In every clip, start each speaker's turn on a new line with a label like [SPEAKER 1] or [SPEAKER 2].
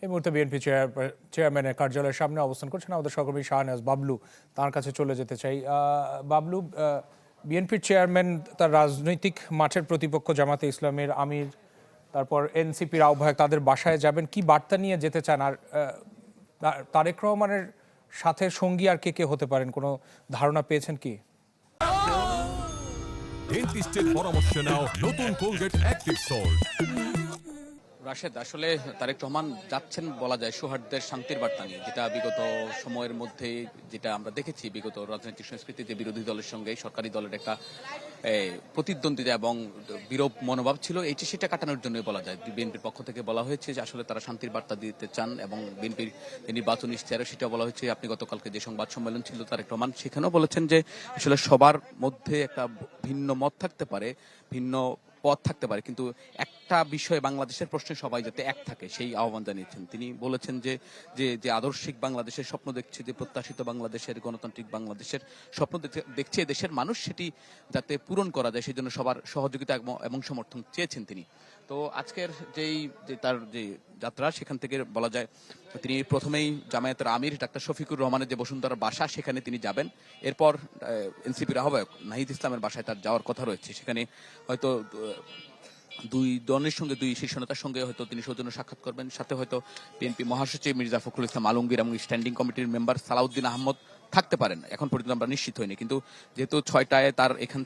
[SPEAKER 1] এই মুহূর্তে বিএনপি চেয়ারম্যানের কার্যালয়ের সামনে অবস্থান করছেন আমাদের সহকর্মী শাহনেওয়াজ বাবলু। তার কাছে চলে যেতে চাই। বাবলু, বিএনপির চেয়ারম্যান তার রাজনৈতিক মাঠের প্রতিপক্ষ জামাতে ইসলামের আমির, তারপর এনসিপির আহ্বায়ক, তাদের বাসায় যাবেন, কি বার্তা নিয়ে যেতে চান? আর তারেক রহমানের সাথে সঙ্গী আর কে কে হতে পারেন, কোনো ধারণা পেয়েছেন কি?
[SPEAKER 2] ডেন্টিস্টের পরামর্শ নাও নতুন কোলগেট অ্যাক্টিভ সল্ট।
[SPEAKER 3] রাশেদ, আসলে তারেক রহমান যাচ্ছেন বলা যায় সৌহার্দ্যের শান্তির বার্তা নিয়ে, যেটা বিগত সময়ের মধ্যে যেটা আমরা দেখেছি বিগত রাজনৈতিক সংস্কৃতিতে বিরোধী দলের সঙ্গে সরকারি দলের একটা প্রতিদ্বন্দ্বিতা এবং বিরূপ মনোভাব ছিল, এইটি সেটা কাটানোর জন্য বলা যায়। বিএনপির পক্ষ থেকে বলা হয়েছে যে আসলে তারা শান্তির বার্তা দিতে চান এবং বিএনপির নির্বাচনী ইশতেহারে সেটা বলা হয়েছে। আপনি গতকালকে যে সংবাদ সম্মেলন ছিল তারেক রহমান সেখানেও বলেছেন যে আসলে সবার মধ্যে একটা ভিন্ন মত থাকতে পারে, ভিন্ন পথ থাকতে পারে, কিন্তু একটা বিষয়ে বাংলাদেশের প্রশ্নে সবাই যাতে এক থাকে সেই আহ্বান জানিয়েছেন। তিনি বলেছেন যে যে আদর্শিক বাংলাদেশের স্বপ্ন দেখছে, যে প্রত্যাশিত বাংলাদেশের, গণতান্ত্রিক বাংলাদেশের স্বপ্ন দেখছে দেশের মানুষ, সেটি যাতে পূরণ করা যায় সেই জন্য সবার সহযোগিতা এবং সমর্থন চেয়েছেন তিনি। তো আজকের তার যে যাত্রা, সেখান থেকে বলা যায় তিনি প্রথমেই জামায়াতের আমির ডাক্তার শফিকুর রহমানের যে বসুন্ধরার বাসা সেখানে তিনি যাবেন। এরপর এনসিপির আহ্বায়ক নাহিদ ইসলামের বাসায় তার যাওয়ার কথা রয়েছে। সেখানে হয়তো দুই দলের সঙ্গে, দুই শীর্ষ নেতার সঙ্গে হয়তো তিনি সৌজন্য সাক্ষাৎ করবেন। সাথে হয়তো বিএনপি মহাসচিব মির্জা ফখরুল ইসলাম আলমগীর এবং স্ট্যান্ডিং কমিটির মেম্বার সালাউদ্দিন আহমদ থাকতে পারেন। এখন পর্যন্ত আমরা নিশ্চিত হইনি, কিন্তু যেহেতু 6টায় তার এখান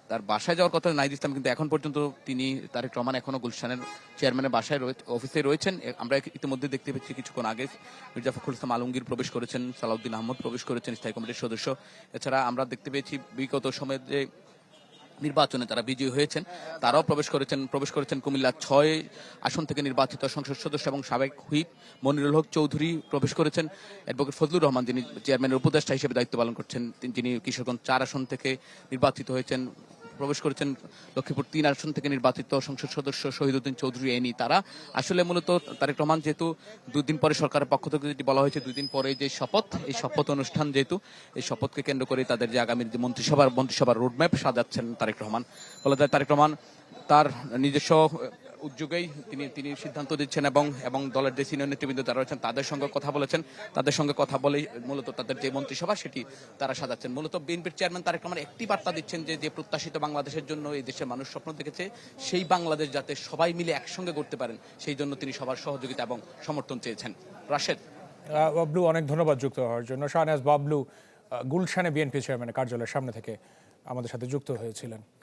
[SPEAKER 3] তার বাসায় যাওয়ার কথা নাহিদ ইসলাম, কিন্তু এখন পর্যন্ত তিনি তারেক রহমান এখনো গুলশানের চেয়ারম্যানের বাসায় অফিসে রয়েছেন। আমরা ইতিমধ্যে দেখতে পেয়েছি কিছুক্ষণ আগে মির্জা ফখরুল ইসলাম আলমগীর প্রবেশ করেছেন, সালাউদ্দিন আহমদ প্রবেশ করেছেন, স্থায়ী কমিটির সদস্য। এছাড়া আমরা দেখতে পেয়েছি বিগত সময়ে যে নির্বাচনে তারা বিজয়ী হয়েছেন তারাও প্রবেশ করেছেন কুমিল্লা 6 আসন থেকে নির্বাচিত সংসদ সদস্য এবং সাবেক হুইপ মনিরুল হক চৌধুরী প্রবেশ করেছেন। অ্যাডভোকেট ফজলুর রহমান, যিনি চেয়ারম্যানের উপদেষ্টা হিসেবে দায়িত্ব পালন করছেন, যিনি কিশোরগঞ্জ 4 আসন থেকে নির্বাচিত হয়েছেন, প্রবেশ করেছেন। লক্ষ্মীপুর 3 আসন থেকে নির্বাচিত সংসদ সদস্য শহীদউদ্দিন চৌধুরী এনি। তারা আসলে মূলত তারেক রহমান, যেহেতু 2 দিন পরে সরকারের পক্ষ থেকে যেটি বলা হয়েছে 2 দিন পরে যে শপথ, এই শপথ অনুষ্ঠান, যেহেতু এই শপথকে কেন্দ্র করে তাদের যে আগামী যে মন্ত্রিসভার রোডম্যাপ সাজাচ্ছেন তারেক রহমান। বলা যায় তারেক রহমান তার নিজস্ব উদ্যোগেই তিনি সিদ্ধান্ত দিচ্ছেন এবং দলের যে সিনিয়র নেতৃবৃন্দ যারা রয়েছেন তাদের সঙ্গে কথা বলে মূলত তাদের যে মন্ত্রিসভা সেটি তারা সাজাচ্ছেন। মূলত বিএনপির চেয়ারম্যান তারেক রহমান একটি বার্তা দিচ্ছেন যে প্রত্যাশিত বাংলাদেশের জন্য এই দেশের মানুষ স্বপ্ন দেখেছে, সেই বাংলাদেশ যাতে সবাই মিলে একসঙ্গে করতে পারেন সেই জন্য তিনি সবার সহযোগিতা এবং সমর্থন চেয়েছেন। রাশেদ,
[SPEAKER 1] বাবলু, অনেক ধন্যবাদ যুক্ত হওয়ার জন্য। শাহনেওয়াজ বাবলু গুলশানে বিএনপি চেয়ারম্যানের কার্যালয়ের সামনে থেকে আমাদের সাথে যুক্ত হয়েছিলেন।